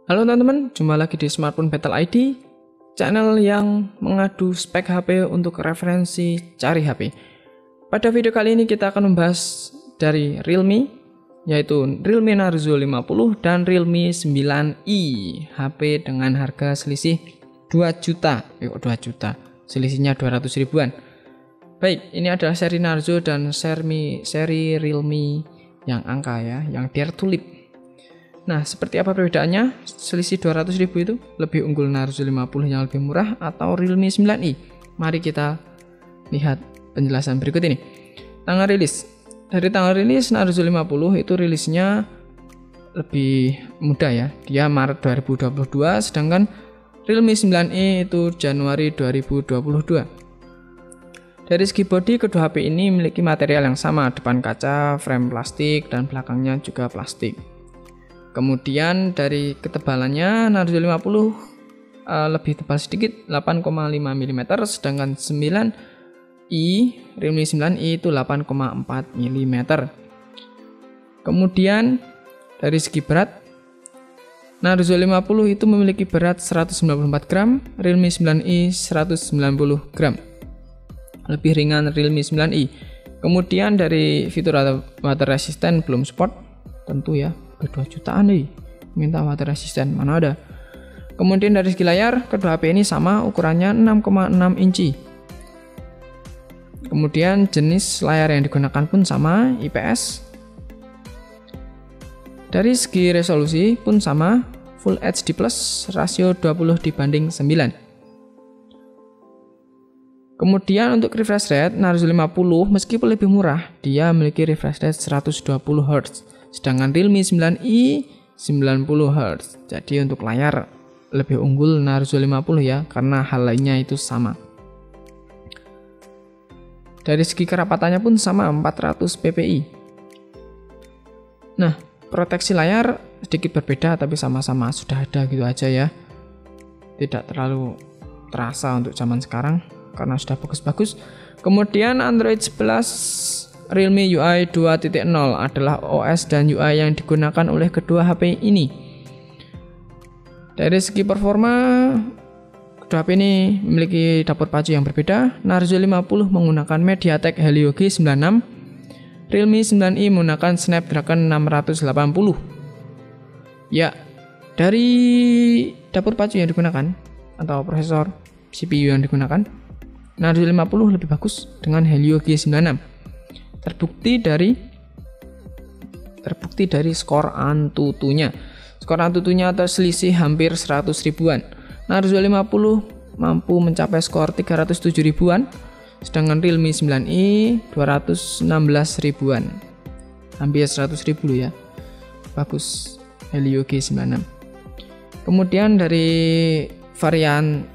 Halo teman-teman, jumpa lagi di Smartphone Battle ID, channel yang mengadu spek HP untuk referensi cari HP. Pada video kali ini kita akan membahas dari Realme, yaitu Realme Narzo 50 dan Realme 9i, HP dengan harga selisih 2 juta, selisihnya 200 ribuan. Baik, ini adalah seri Narzo dan seri Realme yang angka ya, yang Dear Tulip. Nah, seperti apa perbedaannya? Selisih 200 ribu itu lebih unggul Narzo 50 yang lebih murah atau Realme 9i? Mari kita lihat penjelasan berikut ini. Tanggal rilis. Dari tanggal rilis Narzo 50 itu rilisnya lebih muda ya. Dia Maret 2022, sedangkan Realme 9i itu Januari 2022. Dari segi bodi, kedua HP ini memiliki material yang sama, depan kaca, frame plastik, dan belakangnya juga plastik. Kemudian dari ketebalannya Narzo 50 lebih tebal sedikit, 8,5 mm, sedangkan 9i, Realme 9i itu 8,4 mm. Kemudian dari segi berat, Narzo 50 itu memiliki berat 194 gram, Realme 9i 190 gram. Lebih ringan Realme 9i. Kemudian dari fitur water resistant belum support, tentu ya. 2 jutaan nih minta water resistant, mana ada. Kemudian dari segi layar, kedua HP ini sama, ukurannya 6,6 inci. Kemudian jenis layar yang digunakan pun sama, IPS. Dari segi resolusi pun sama, Full HD+, rasio 20:9. Kemudian untuk refresh rate, Narzo 50 meskipun lebih murah, dia memiliki refresh rate 120 Hz. Sedangkan Realme 9i 90 Hz. Jadi untuk layar lebih unggul Narzo 50 ya, karena hal lainnya itu sama. Dari segi kerapatannya pun sama, 400 ppi. Nah, proteksi layar sedikit berbeda tapi sama-sama sudah ada gitu aja ya. Tidak terlalu terasa untuk zaman sekarang karena sudah bagus-bagus. Kemudian Android 11 Realme UI 2.0 adalah OS dan UI yang digunakan oleh kedua HP ini. Dari segi performa, kedua HP ini memiliki dapur pacu yang berbeda. Narzo 50 menggunakan MediaTek Helio G96, Realme 9i menggunakan Snapdragon 680. Ya, dari dapur pacu yang digunakan atau prosesor CPU yang digunakan, Narzo 50 lebih bagus dengan Helio G96. Terbukti dari skor Antutunya. Skor Antutunya terselisih hampir 100 ribuan. Narzo 50 mampu mencapai skor 307 ribuan, sedangkan Realme 9i 216 ribuan. Hampir 100 ribu ya. Bagus Helio G96. Kemudian dari varian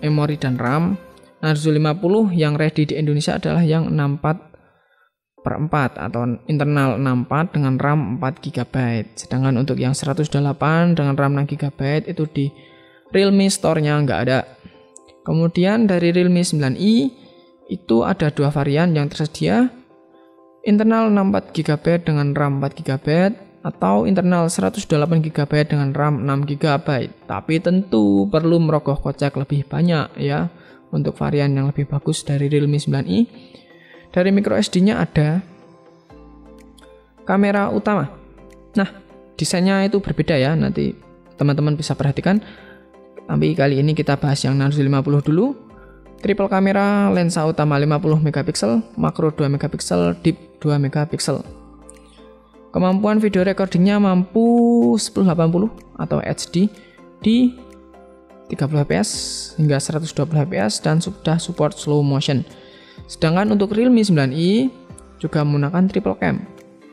memori dan RAM, Narzo 50 yang ready di Indonesia adalah yang 64/4 atau internal 64 dengan RAM 4 GB. Sedangkan untuk yang 128 dengan RAM 6 GB itu di Realme Store-nya nggak ada. Kemudian dari Realme 9i itu ada dua varian yang tersedia, internal 64 GB dengan RAM 4 GB atau internal 128 GB dengan RAM 6 GB. Tapi tentu perlu merogoh kocek lebih banyak ya untuk varian yang lebih bagus dari Realme 9i. Dari micro SD-nya ada kamera utama. Nah, desainnya itu berbeda ya, nanti teman-teman bisa perhatikan. Tapi kali ini kita bahas yang Narzo 50 dulu. Triple kamera, lensa utama 50 megapiksel, makro 2 megapiksel, deep 2 megapiksel. Kemampuan video recordingnya mampu 1080 atau HD di 30 fps hingga 120 fps dan sudah support slow motion. Sedangkan untuk Realme 9i juga menggunakan triple cam,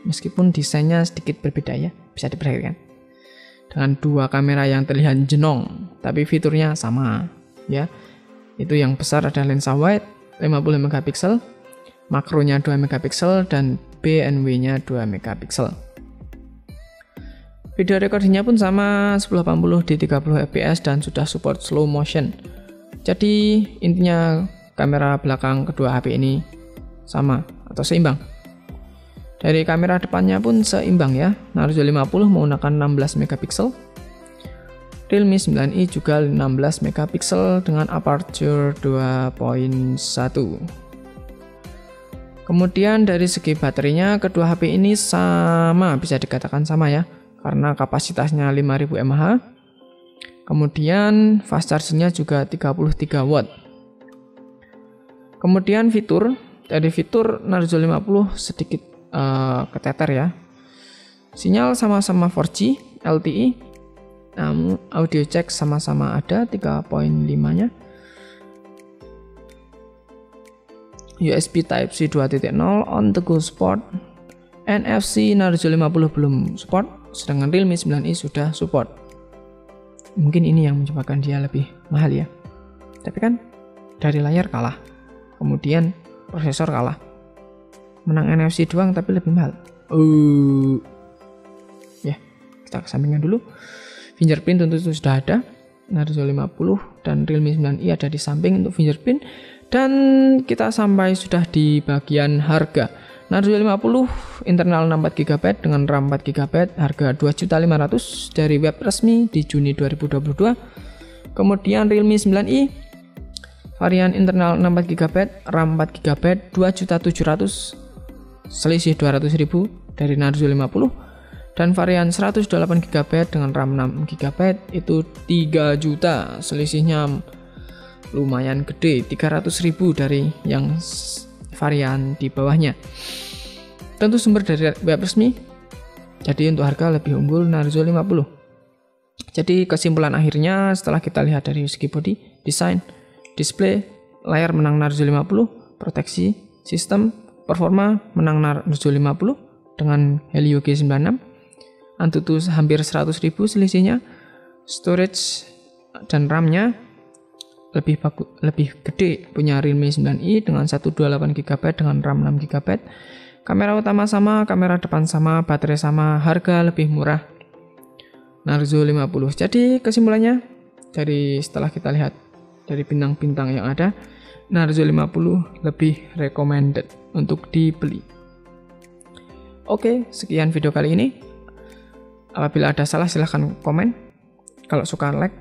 meskipun desainnya sedikit berbeda ya, bisa diperhatikan. Dengan dua kamera yang terlihat jenong, tapi fiturnya sama ya. Itu yang besar ada lensa wide 50 megapiksel, makronya 2 megapiksel dan BNW-nya 2 megapiksel. Video recordingnya pun sama 1080 di 30 fps dan sudah support slow motion. Jadi intinya kamera belakang kedua HP ini sama atau seimbang. Dari kamera depannya pun seimbang ya. Narzo 50 menggunakan 16 megapiksel. Realme 9i juga 16 megapiksel dengan aperture 2.1. Kemudian dari segi baterainya kedua HP ini sama, bisa dikatakan sama ya, karena kapasitasnya 5000 mAh. Kemudian fast chargingnya juga 33 watt. Kemudian dari fitur Narzo 50 sedikit keteter ya. Sinyal sama-sama 4G LTE, namun audio jack sama-sama ada 3.5-nya. USB Type-C 2.0 on the go support. NFC Narzo 50 belum support, sedangkan Realme 9i sudah support. Mungkin ini yang menyebabkan dia lebih mahal ya. Tapi kan dari layar kalah, kemudian prosesor kalah. Menang NFC doang tapi lebih mahal. Ya, kita kesampingkan dulu. Fingerprint tentu sudah ada. Narzo 50 dan Realme 9i ada di samping untuk fingerprint. Dan kita sampai sudah di bagian harga. Narzo 50 internal 64GB dengan RAM 4GB harga 2.500.000 dari web resmi di Juni 2022. Kemudian Realme 9i varian internal 64GB, RAM 4GB 2.700.000 selisih 200.000 dari Narzo 50. Dan varian 128GB dengan RAM 6GB itu 3 juta, selisihnya lumayan gede, 300.000 dari yang varian di bawahnya. Tentu sumber dari web resmi, jadi untuk harga lebih unggul Narzo 50. Jadi kesimpulan akhirnya setelah kita lihat dari segi body, desain, display, layar menang Narzo 50, proteksi, sistem, performa menang Narzo 50 dengan Helio G96, Antutu hampir 100.000 selisihnya, storage dan RAM-nya lebih gede punya Realme 9i dengan 128GB dengan RAM 6GB. Kamera utama sama, kamera depan sama, baterai sama, harga lebih murah Narzo 50. Jadi kesimpulannya dari setelah kita lihat dari bintang-bintang yang ada, Narzo 50 lebih recommended untuk dibeli. Oke, sekian video kali ini. Apabila ada salah silahkan komen. Kalau suka like.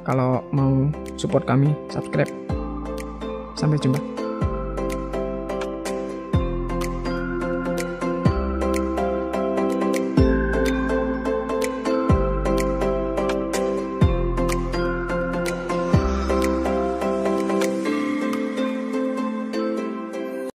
Kalau mau support kami, subscribe. Sampai jumpa.